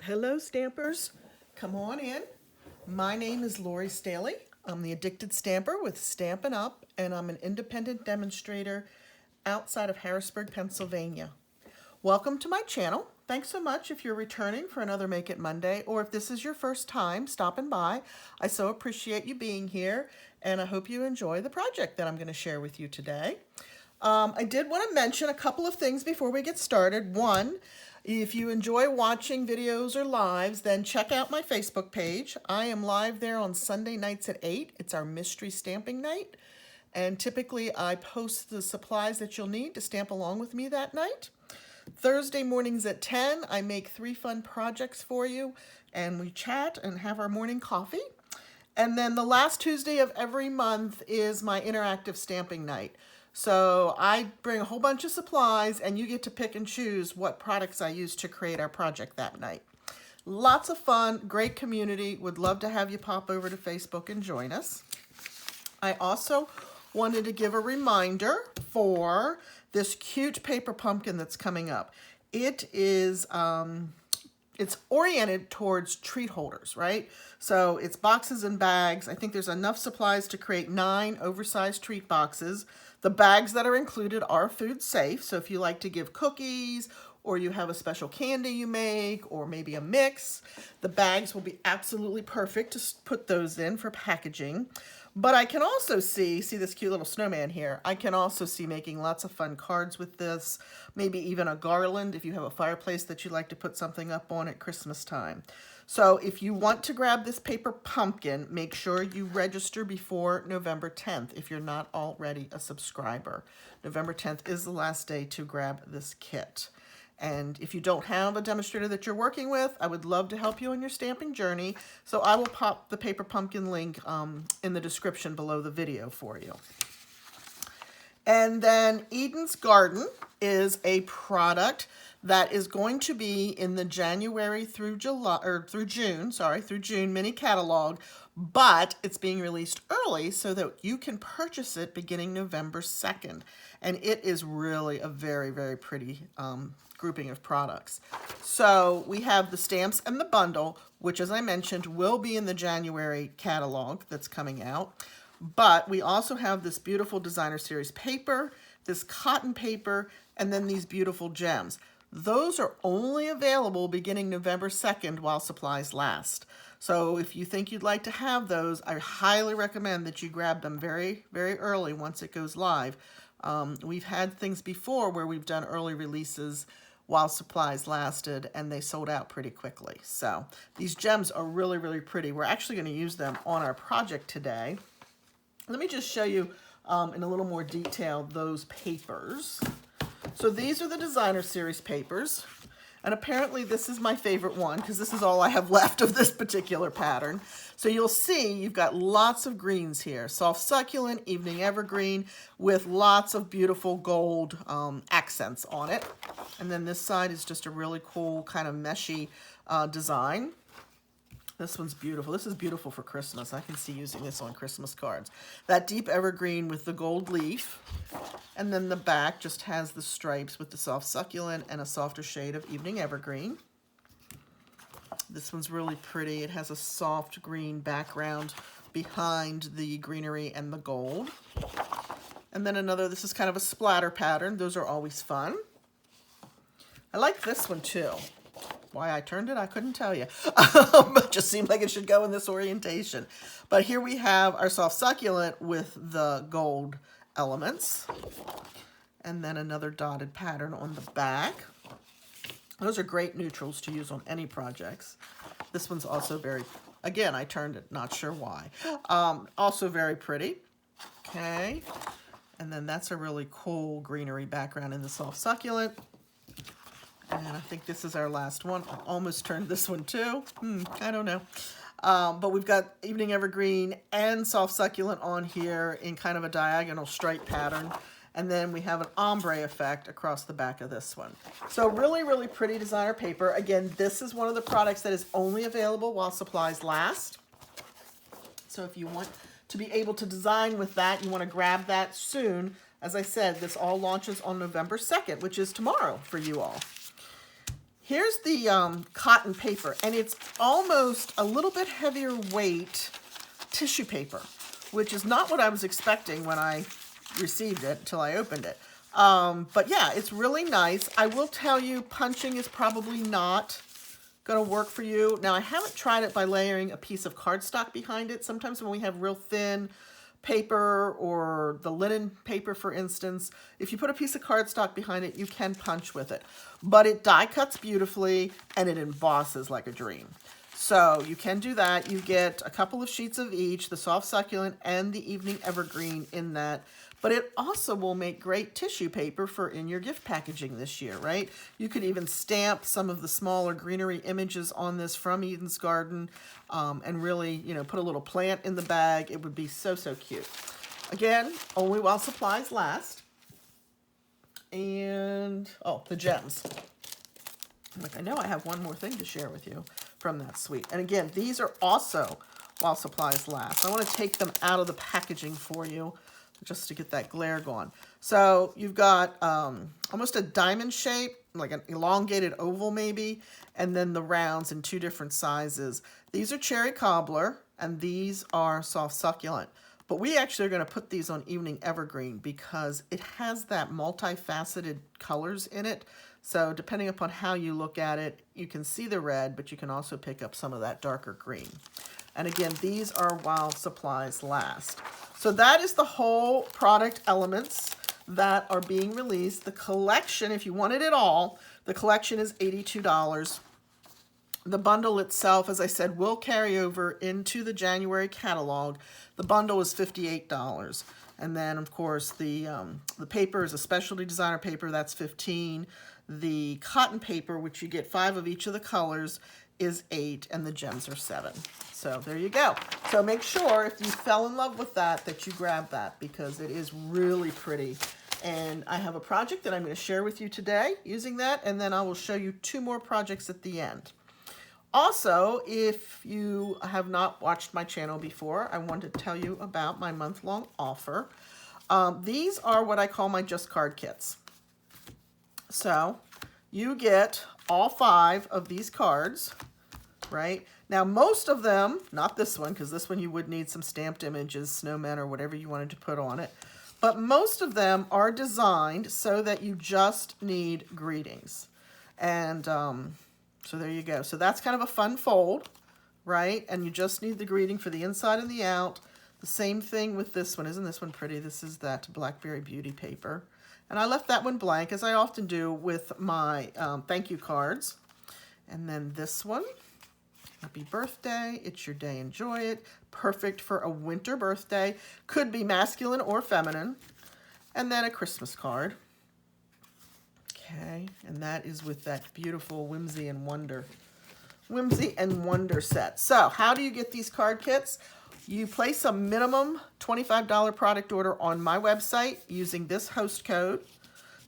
Hello, Stampers. Come on in. My name is Lori Staley. I'm the Addicted Stamper with Stampin' Up, and I'm an independent demonstrator outside of Harrisburg, Pennsylvania. Welcome to my channel. Thanks so much if you're returning for another Make It Monday, or if this is your first time stopping by. I so appreciate you being here, and I hope you enjoy the project that I'm going to share with you today. I did want to mention a couple of things before we get started. One, if you enjoy watching videos or lives, then check out my Facebook page. I am live there on Sunday nights at 8. It's our mystery stamping night. And typically I post the supplies that you'll need to stamp along with me that night. Thursday mornings at 10, I make 3 fun projects for you, and we chat and have our morning coffee. And then the last Tuesday of every month is my interactive stamping night. So I bring a whole bunch of supplies, and you get to pick and choose what products I use to create our project that night. Lots of fun, great community. Would love to have you pop over to Facebook and join us. I also wanted to give a reminder for this cute paper pumpkin that's coming up. It is it's oriented towards treat holders, right? So it's boxes and bags. I think there's enough supplies to create 9 oversized treat boxes. The bags that are included are food safe. So if you like to give cookies, or you have a special candy you make, or maybe a mix, the bags will be absolutely perfect to put those in for packaging. But I can also see this cute little snowman here. I can also see making lots of fun cards with this, maybe even a garland if you have a fireplace that you'd like to put something up on at Christmas time. So if you want to grab this paper pumpkin, make sure you register before November 10th if you're not already a subscriber. November 10th is the last day to grab this kit. And if you don't have a demonstrator that you're working with, I would love to help you on your stamping journey. So I will pop the paper pumpkin link in the description below the video for you. And then Eden's Garden is a product that is going to be in the January through June mini catalog, but it's being released early so that you can purchase it beginning November 2nd. And it is really a very, very pretty grouping of products. So we have the stamps and the bundle, which, as I mentioned, will be in the January catalog that's coming out. But we also have this beautiful designer series paper, this cotton paper, and then these beautiful gems. Those are only available beginning November 2nd while supplies last. So if you think you'd like to have those, I highly recommend that you grab them very, very early once it goes live. We've had things before where we've done early releases while supplies lasted, and they sold out pretty quickly. So these gems are really, really pretty. We're actually going to use them on our project today. Let me just show you in a little more detail those papers. So these are the designer series papers, and apparently this is my favorite one because this is all I have left of this particular pattern. So you'll see you've got lots of greens here, soft succulent, evening evergreen, with lots of beautiful gold accents on it. And then this side is just a really cool kind of meshy design. This one's beautiful. This is beautiful for Christmas. I can see using this on Christmas cards. That deep evergreen with the gold leaf. And then the back just has the stripes with the soft succulent and a softer shade of evening evergreen. This one's really pretty. It has a soft green background behind the greenery and the gold. And then another, this is kind of a splatter pattern. Those are always fun. I like this one too. Why I turned it, I couldn't tell you. It just seemed like it should go in this orientation. But here we have our soft succulent with the gold elements. And then another dotted pattern on the back. Those are great neutrals to use on any projects. This one's also very, again, I turned it, not sure why. Also very pretty. Okay. And then that's a really cool greenery background in the soft succulent. And I think this is our last one. I almost turned this one too. I don't know. But we've got evening evergreen and soft succulent on here in kind of a diagonal stripe pattern. And then we have an ombre effect across the back of this one. So really, really pretty designer paper. Again, this is one of the products that is only available while supplies last. So if you want to be able to design with that, you want to grab that soon. As I said, this all launches on November 2nd, which is tomorrow for you all. Here's the cotton paper, and it's almost a little bit heavier weight tissue paper, which is not what I was expecting when I received it until I opened it. But yeah, it's really nice. I will tell you, punching is probably not going to work for you. Now, I haven't tried it by layering a piece of cardstock behind it. Sometimes when we have real thin paper or the linen paper, for instance, if you put a piece of cardstock behind it, you can punch with it. But it die cuts beautifully and it embosses like a dream. So you can do that. You get a couple of sheets of each, the soft succulent and the evening evergreen in that. But it also will make great tissue paper for in your gift packaging this year, right? You could even stamp some of the smaller greenery images on this from Eden's Garden and really, you know, put a little plant in the bag. It would be so, so cute. Again, only while supplies last. And, oh, the gems. Like, I know I have one more thing to share with you from that suite. And again, these are also while supplies last. I want to take them out of the packaging for you, just to get that glare gone. So you've got almost a diamond shape, like an elongated oval maybe, and then the rounds in two different sizes. These are cherry cobbler, and these are soft succulent. But we actually are going to put these on evening evergreen because it has that multifaceted colors in it. So depending upon how you look at it, you can see the red, but you can also pick up some of that darker green. And again, these are while supplies last. So that is the whole product elements that are being released. The collection, if you wanted it all, the collection is $82. The bundle itself, as I said, will carry over into the January catalog. The bundle is $58. And then, of course, the paper is a specialty designer paper. That's $15. The cotton paper, which you get 5 of each of the colors, is $8, and the gems are $7. So there you go. So make sure if you fell in love with that, that you grab that because it is really pretty. And I have a project that I'm going to share with you today using that, and then I will show you 2 more projects at the end. Also, if you have not watched my channel before, I want to tell you about my month-long offer. These are what I call my Just Card kits. So you get all 5 of these cards, right? Now, most of them, not this one, because this one you would need some stamped images, snowmen, or whatever you wanted to put on it. But most of them are designed so that you just need greetings. And so there you go. So that's kind of a fun fold, right? And you just need the greeting for the inside and the out. The same thing with this one. Isn't this one pretty? This is that Blackberry Beauty paper. And I left that one blank, as I often do with my thank you cards. And then this one. Happy birthday, it's your day, enjoy it. Perfect for a winter birthday. Could be masculine or feminine. And then a Christmas card. Okay, and that is with that beautiful Whimsy and Wonder set. So how do you get these card kits? You place a minimum $25 product order on my website using this host code.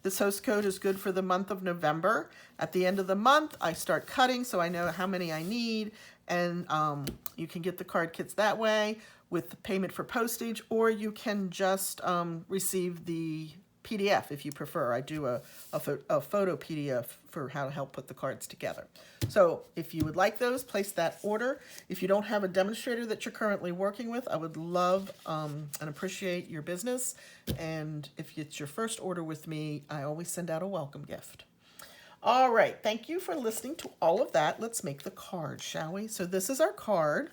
This host code is good for the month of November. At the end of the month, I start cutting so I know how many I need, and you can get the card kits that way with the payment for postage, or you can just receive the PDF if you prefer. I do a photo PDF for how to help put the cards together. So if you would like those, place that order. If you don't have a demonstrator that you're currently working with, I would love and appreciate your business. And if it's your first order with me, I always send out a welcome gift. All right, thank you for listening to all of that. Let's make the card, shall we? So this is our card.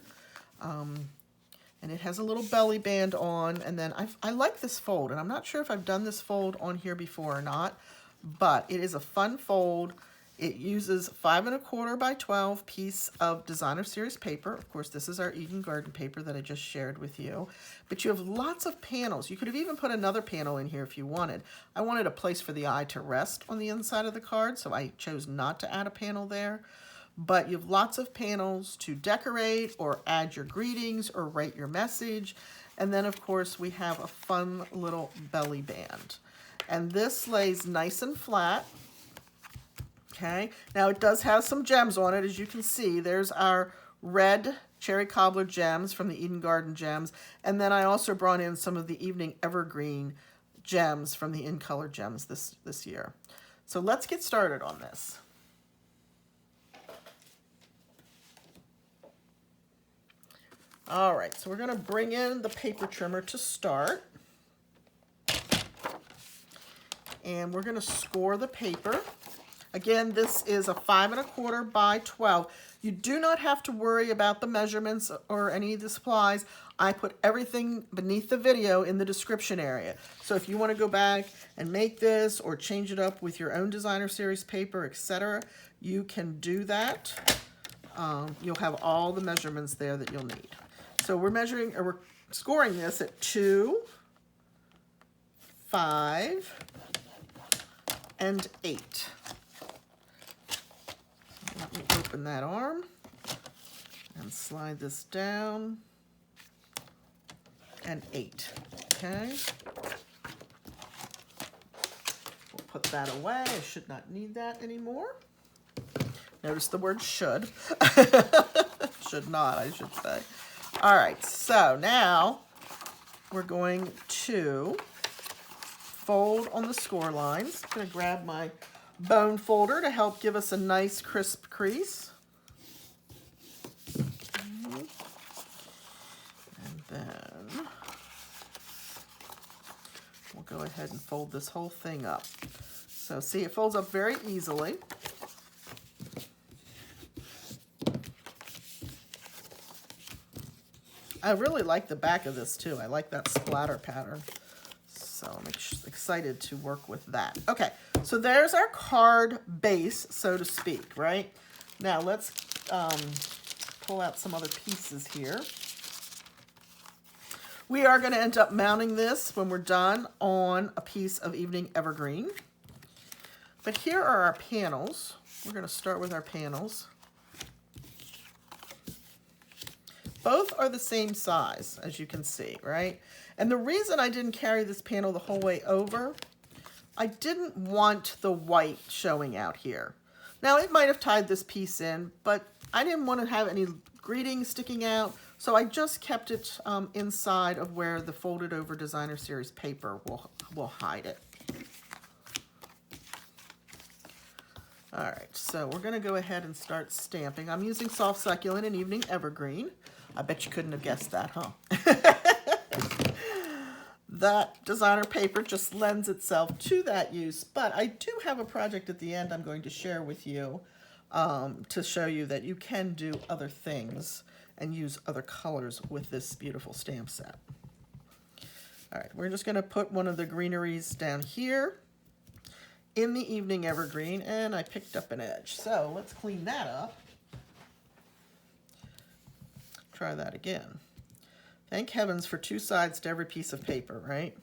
And it has a little belly band on, and then I like this fold, and I'm not sure if I've done this fold on here before or not, but it is a fun fold. It uses 5 1/4 by 12 piece of designer series paper. Of course, this is our Eden Garden paper that I just shared with you, but you have lots of panels. You could have even put another panel in here if you wanted. I wanted a place for the eye to rest on the inside of the card, so I chose not to add a panel there. But you have lots of panels to decorate or add your greetings or write your message. And then, of course, we have a fun little belly band. And this lays nice and flat. Okay, now it does have some gems on it, as you can see. There's our red cherry cobbler gems from the Eden Garden gems. And then I also brought in some of the evening evergreen gems from the In Color gems this year. So let's get started on this. All right, so we're going to bring in the paper trimmer to start. And we're going to score the paper. Again, this is a 5 1/4 by 12. You do not have to worry about the measurements or any of the supplies. I put everything beneath the video in the description area. So if you want to go back and make this or change it up with your own designer series paper, etc., you can do that. You'll have all the measurements there that you'll need. So we're scoring this at 2, 5, and 8. Let me open that arm and slide this down. And 8. Okay. We'll put that away. I should not need that anymore. Notice the word should. Should not, I should say. All right, so now we're going to fold on the score lines. I'm going to grab my bone folder to help give us a nice crisp crease. And then we'll go ahead and fold this whole thing up. So see, it folds up very easily. I really like the back of this too. I like that splatter pattern. So I'm excited to work with that. Okay, so there's our card base, so to speak, right? Now let's pull out some other pieces here. We are going to end up mounting this when we're done on a piece of Evening Evergreen. But here are our panels. We're going to start with our panels. Both are the same size, as you can see, right? And the reason I didn't carry this panel the whole way over, I didn't want the white showing out here. Now, it might have tied this piece in, but I didn't want to have any greeting sticking out, so I just kept it inside of where the folded over designer series paper will hide it. All right, so we're going to go ahead and start stamping. I'm using Soft Succulent and Evening Evergreen. I bet you couldn't have guessed that, huh? That designer paper just lends itself to that use, but I do have a project at the end I'm going to share with you to show you that you can do other things and use other colors with this beautiful stamp set. All right, we're just going to put one of the greeneries down here in the Evening Evergreen, and I picked up an edge. So let's clean that up. Try that again. Thank heavens for 2 sides to every piece of paper, right?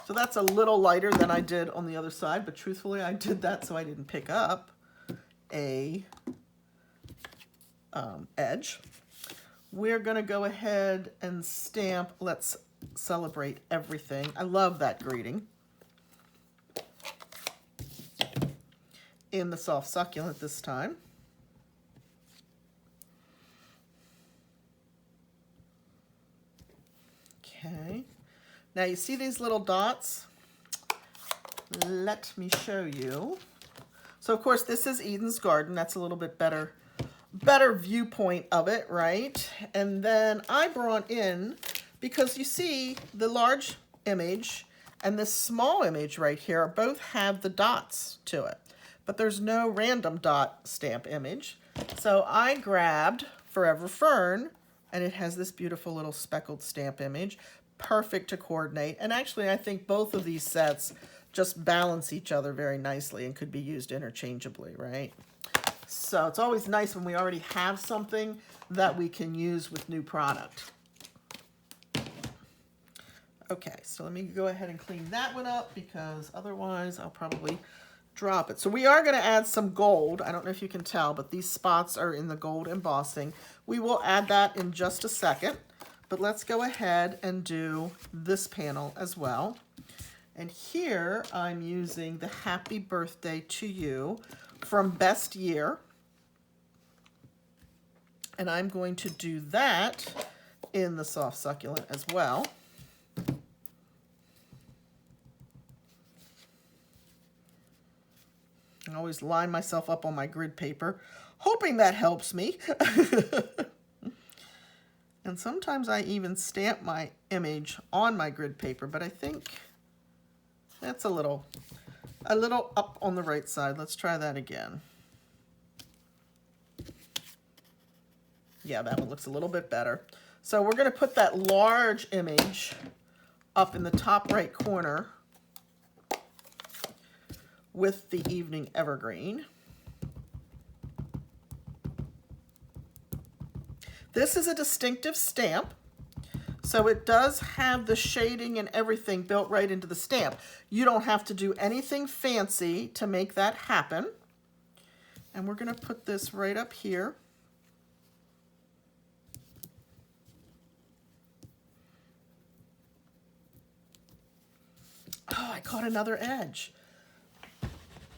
So that's a little lighter than I did on the other side, but truthfully I did that so I didn't pick up a edge. We're going to go ahead and stamp Let's Celebrate Everything. I love that greeting. In the Soft Succulent this time. Okay. Now you see these little dots? Let me show you. So of course this is Eden's Garden. That's a little bit better viewpoint of it, right? And then I brought in, because you see the large image and this small image right here both have the dots to it, but there's no random dot stamp image. So I grabbed Forever Fern, and it has this beautiful little speckled stamp image, perfect to coordinate. And actually I think both of these sets just balance each other very nicely and could be used interchangeably, right? So it's always nice when we already have something that we can use with new product. Okay, so let me go ahead and clean that one up because otherwise I'll probably drop it. So we are going to add some gold. I don't know if you can tell, but these spots are in the gold embossing. We will add that in just a second, but let's go ahead and do this panel as well. And here I'm using the Happy Birthday to You from Best Year. And I'm going to do that in the Soft Succulent as well. I always line myself up on my grid paper, hoping that helps me. And sometimes I even stamp my image on my grid paper, but I think that's a little up on the right side. Let's try that again. Yeah, that one looks a little bit better. So we're going to put that large image up in the top right corner with the evening evergreen. This is a distinctive stamp, so it does have the shading and everything built right into the stamp. You don't have to do anything fancy to make that happen. And we're going to put this right up here. Oh, I caught another edge.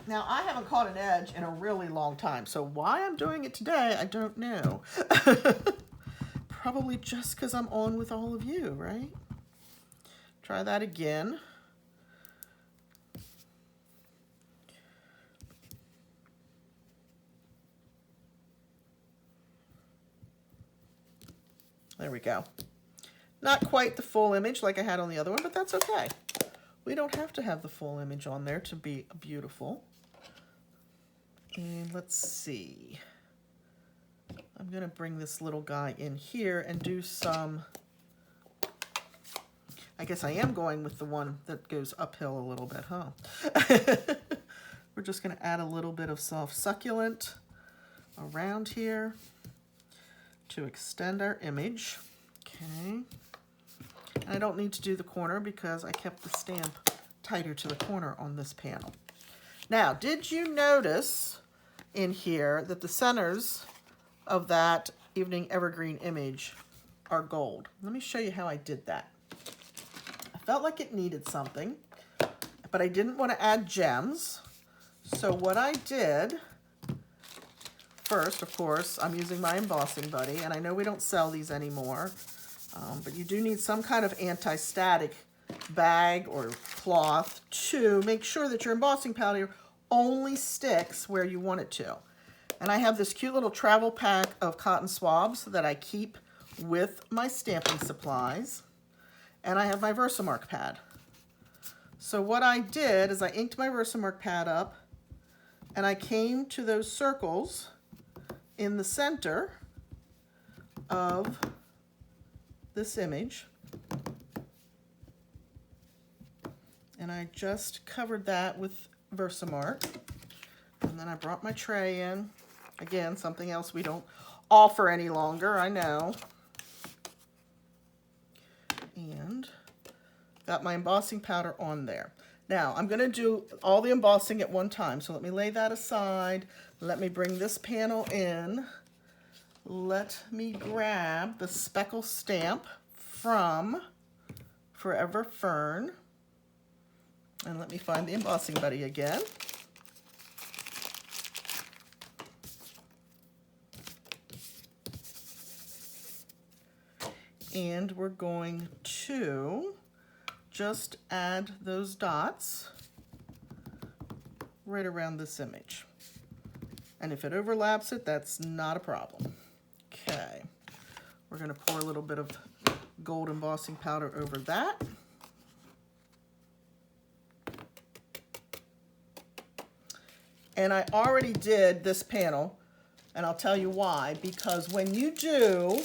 Now, I haven't caught an edge in a really long time, so why I'm doing it today, I don't know. Probably just because I'm on with all of you, right? Try that again. There we go. Not quite the full image like I had on the other one, but that's okay. We don't have to have the full image on there to be beautiful. And let's see. I'm going to bring this little guy in here and do some, I guess I am going with the one that goes uphill a little bit, huh? We're just going to add a little bit of soft succulent around here to extend our image. Okay. I don't need to do the corner because I kept the stamp tighter to the corner on this panel. Now, did you notice in here that the centers of that evening evergreen image are gold? Let me show you how I did that. I felt like it needed something, but I didn't want to add gems. So what I did first, of course, I'm using my Embossing Buddy, and I know we don't sell these anymore, but you do need some kind of anti-static bag or cloth to make sure that your embossing powder only sticks where you want it to. And I have this cute little travel pack of cotton swabs that I keep with my stamping supplies. And I have my Versamark pad. So what I did is I inked my Versamark pad up, and I came to those circles in the center of this image, and I just covered that with Versamark. And then I brought my tray in. Again, something else we don't offer any longer, I know. And got my embossing powder on there. Now, I'm going to do all the embossing at one time, so let me lay that aside. Let me bring this panel in. Let me grab the speckle stamp from Forever Fern. And let me find the Embossing Buddy again. And we're going to just add those dots right around this image. And if it overlaps it, that's not a problem. Okay, we're going to pour a little bit of gold embossing powder over that. And I already did this panel, and I'll tell you why. Because when you do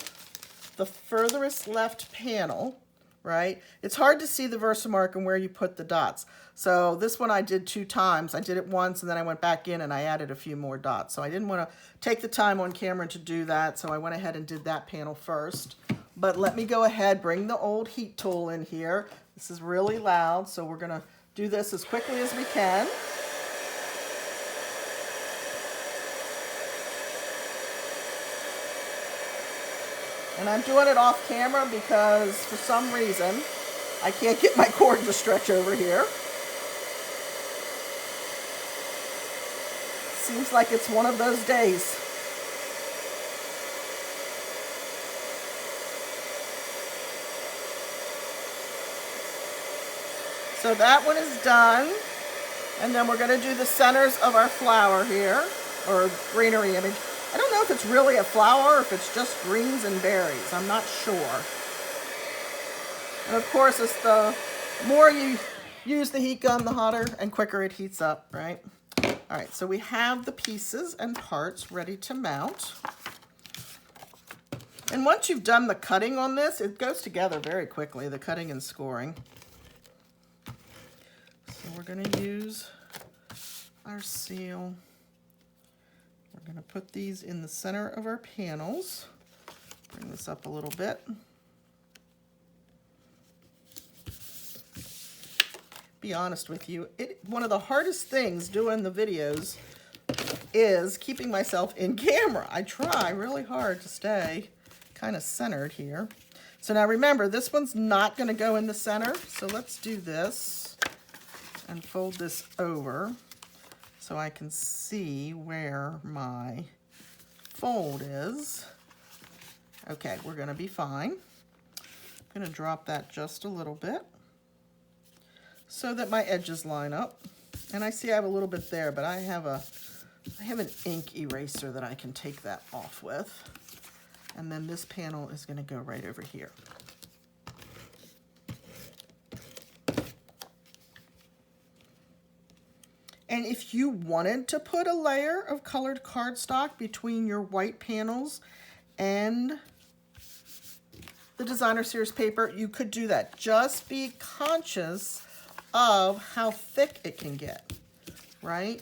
the furthest left panel, right, it's hard to see the Versamark and where you put the dots. So this one I did 2 times. I did it once, and then I went back in and I added a few more dots. So I didn't want to take the time on camera to do that, so I went ahead and did that panel first. But let me go ahead, bring the old heat tool in here. This is really loud, so we're going to do this as quickly as we can. And I'm doing it off camera because for some reason I can't get my cord to stretch over here. Seems like it's one of those days. So that one is done. And then we're going to do the centers of our flower here, or greenery image. I don't know if it's really a flower or if it's just greens and berries. I'm not sure. And of course, it's the more you use the heat gun, the hotter and quicker it heats up, right? All right, so we have the pieces and parts ready to mount. And once you've done the cutting on this, it goes together very quickly, the cutting and scoring. So we're going to use our seal. We're going to put these in the center of our panels. Bring this up a little bit. Be honest with you, one of the hardest things doing the videos is keeping myself in camera. I try really hard to stay kind of centered here. So now remember, this one's not going to go in the center. So let's do this and fold this over so I can see where my fold is. Okay, we're going to be fine. I'm going to drop that just a little bit so that my edges line up. And I see I have a little bit there, but I have an ink eraser that I can take that off with. And then this panel is going to go right over here. And if you wanted to put a layer of colored cardstock between your white panels and the designer series paper, you could do that. Just be conscious of how thick it can get, right?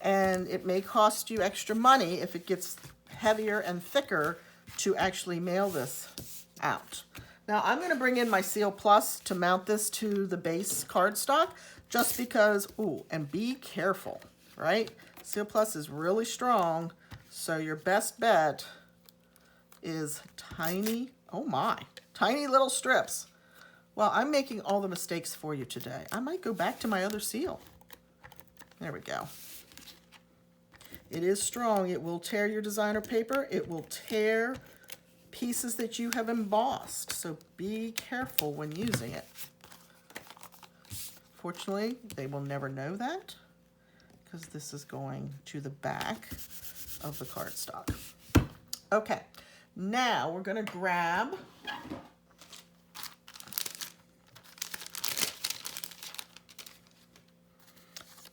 And it may cost you extra money if it gets heavier and thicker to actually mail this out. Now I'm going to bring in my Seal Plus to mount this to the base cardstock just because, ooh, and be careful, right? Seal Plus is really strong, so your best bet is tiny, oh my, tiny little strips. Well, I'm making all the mistakes for you today. I might go back to my other seal. There we go. It is strong. It will tear your designer paper. It will tear pieces that you have embossed. So be careful when using it. Fortunately, they will never know that because this is going to the back of the cardstock. Okay, now we're going to grab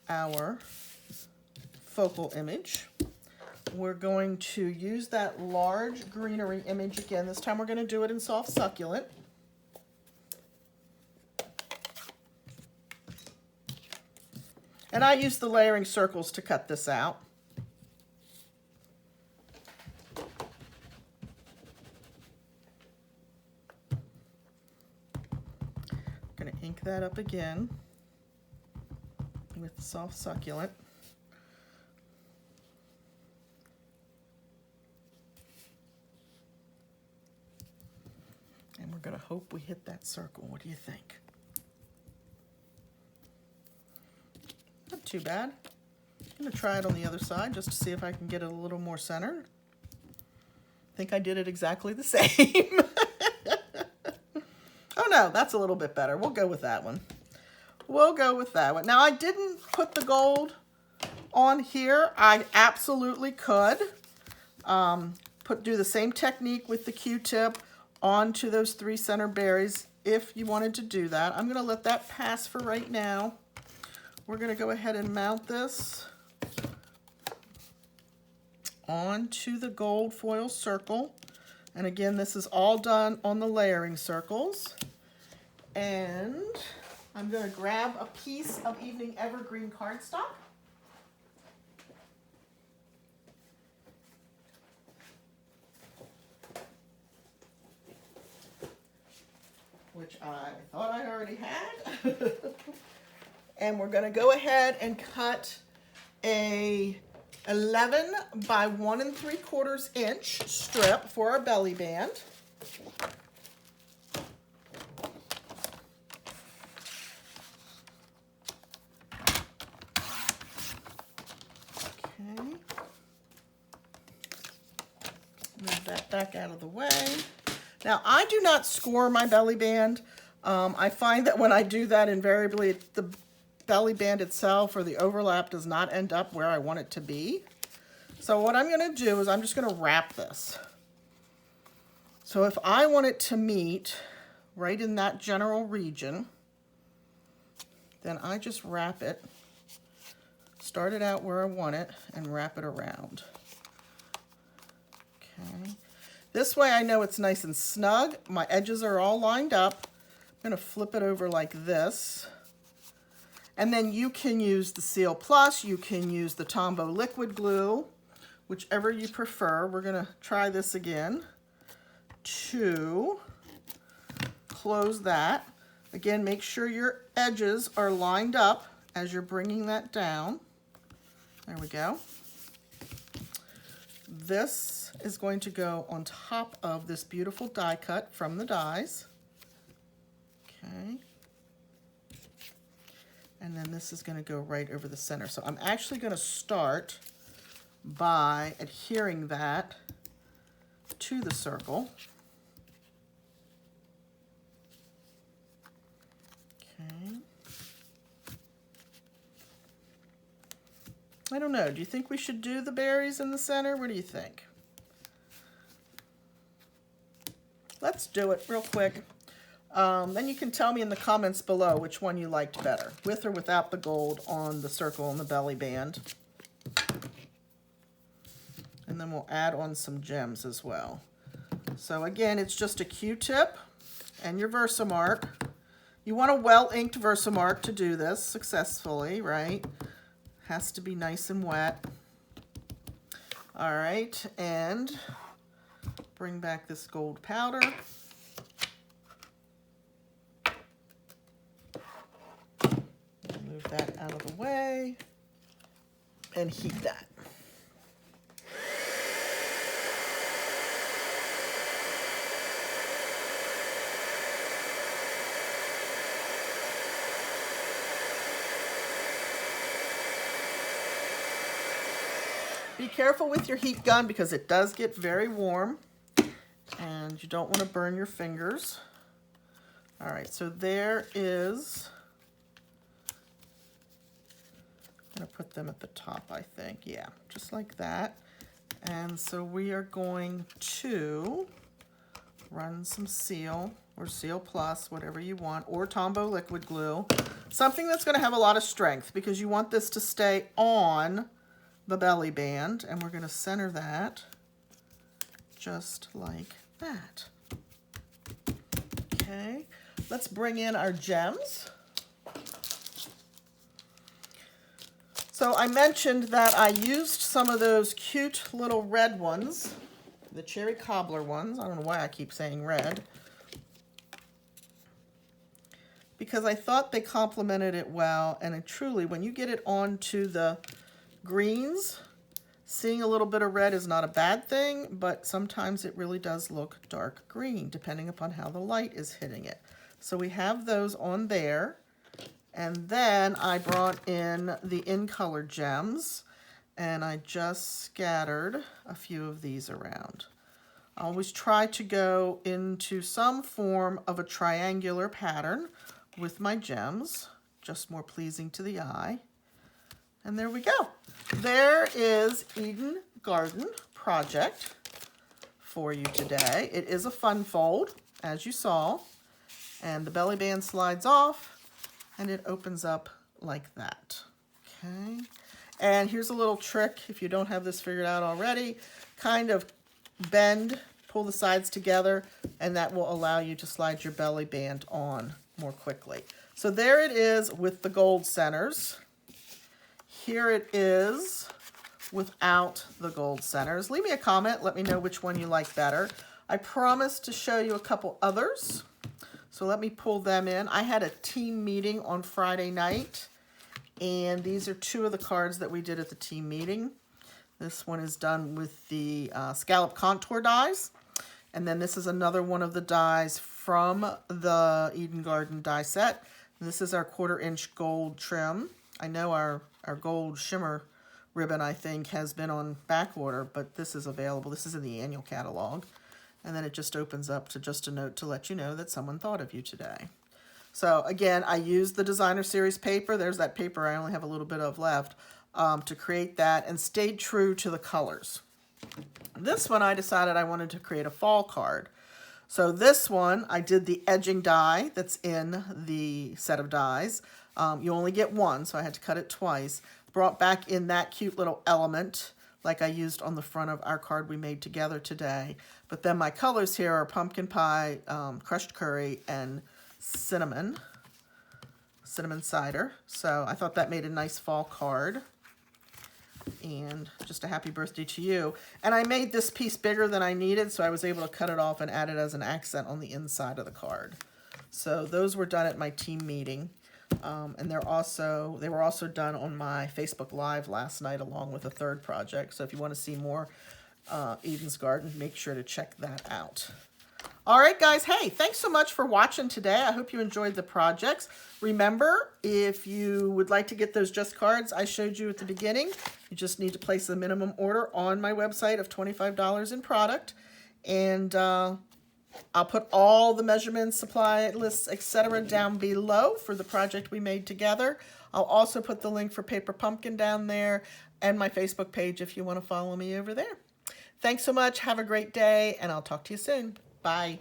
our focal image. We're going to use that large greenery image again. This time we're going to do it in soft succulent. And I use the layering circles to cut this out. I'm going to ink that up again with the soft succulent. And we're going to hope we hit that circle. What do you think? Not too bad. I'm going to try it on the other side just to see if I can get it a little more centered. I think I did it exactly the same. Oh no, that's a little bit better. We'll go with that one. We'll go with that one. Now I didn't put the gold on here. I absolutely could do the same technique with the Q-tip onto those 3 center berries if you wanted to do that. I'm going to let that pass for right now. We're going to go ahead and mount this onto the gold foil circle. And again, this is all done on the layering circles. And I'm going to grab a piece of Evening Evergreen cardstock. Which I thought I already had. And we're going to go ahead and cut a 11 by 1 3/4 inch strip for our belly band. Okay. Move that back out of the way. Now, I do not score my belly band. I find that when I do that, invariably the belly band itself or the overlap does not end up where I want it to be. So what I'm going to do is I'm just going to wrap this. So if I want it to meet right in that general region, then I just wrap it, start it out where I want it, and wrap it around. Okay. This way I know it's nice and snug. My edges are all lined up. I'm going to flip it over like this. And then you can use the Seal Plus, you can use the Tombow liquid glue, whichever you prefer. We're going to try this again to close that. Again, make sure your edges are lined up as you're bringing that down. There we go. This is going to go on top of this beautiful die cut from the dies. Okay. And then this is going to go right over the center. So I'm actually going to start by adhering that to the circle. Okay. I don't know. Do you think we should do the berries in the center? What do you think? Let's do it real quick. Then you can tell me in the comments below which one you liked better, with or without the gold on the circle and the belly band. And then we'll add on some gems as well. So again, it's just a Q-tip and your Versamark. You want a well-inked Versamark to do this successfully, right? Has to be nice and wet. All right, and bring back this gold powder. Move that out of the way and heat that. Be careful with your heat gun because it does get very warm and you don't want to burn your fingers. All right, so there is, I'm going to put them at the top, I think. Yeah, just like that. And so we are going to run some Seal or Seal Plus, whatever you want, or Tombow liquid glue. Something that's going to have a lot of strength because you want this to stay on the belly band, and we're going to center that just like that. Okay, let's bring in our gems. So I mentioned that I used some of those cute little red ones, the cherry cobbler ones. I don't know why I keep saying red, because I thought they complemented it well, and it truly, when you get it onto the greens, seeing a little bit of red is not a bad thing, but sometimes it really does look dark green depending upon how the light is hitting it. So we have those on there, and then I brought in the in-color gems, and I just scattered a few of these around. I always try to go into some form of a triangular pattern with my gems, just more pleasing to the eye. And there we go. There is Eden Garden Project for you today. It is a fun fold, as you saw, and the belly band slides off and it opens up like that. Okay. And here's a little trick if you don't have this figured out already. Kind of bend, pull the sides together, and that will allow you to slide your belly band on more quickly. So there it is with the gold centers. Here it is without the gold centers. Leave me a comment. Let me know which one you like better. I promised to show you a couple others, so let me pull them in. I had a team meeting on Friday night, and these are two of the cards that we did at the team meeting. This one is done with the scallop contour dies, and then this is another one of the dies from the Eden Garden die set. This is our 1/4 inch gold trim. I know our gold shimmer ribbon, I think, has been on back order, but this is available. This is in the annual catalog. And then it just opens up to just a note to let you know that someone thought of you today. So again, I used the designer series paper. There's that paper I only have a little bit of left. to create that and stayed true to the colors. This one I decided I wanted to create a fall card. So this one, I did the edging die that's in the set of dies. You only get one, so I had to cut it twice. Brought back in that cute little element like I used on the front of our card we made together today. But then my colors here are pumpkin pie, crushed curry, and cinnamon cider. So I thought that made a nice fall card. And just a happy birthday to you. And I made this piece bigger than I needed, so I was able to cut it off and add it as an accent on the inside of the card. So those were done at my team meeting. And they were also done on my Facebook Live last night along with a third project. So if you want to see more Eden's Garden, make sure to check that out. All right, guys. Hey, thanks so much for watching today. I hope you enjoyed the projects. Remember, if you would like to get those just cards I showed you at the beginning, you just need to place a minimum order on my website of $25 in product. And I'll put all the measurements, supply lists, etc. down below for the project we made together. I'll also put the link for Paper Pumpkin down there and my Facebook page if you want to follow me over there. Thanks so much. Have a great day, and I'll talk to you soon. Bye.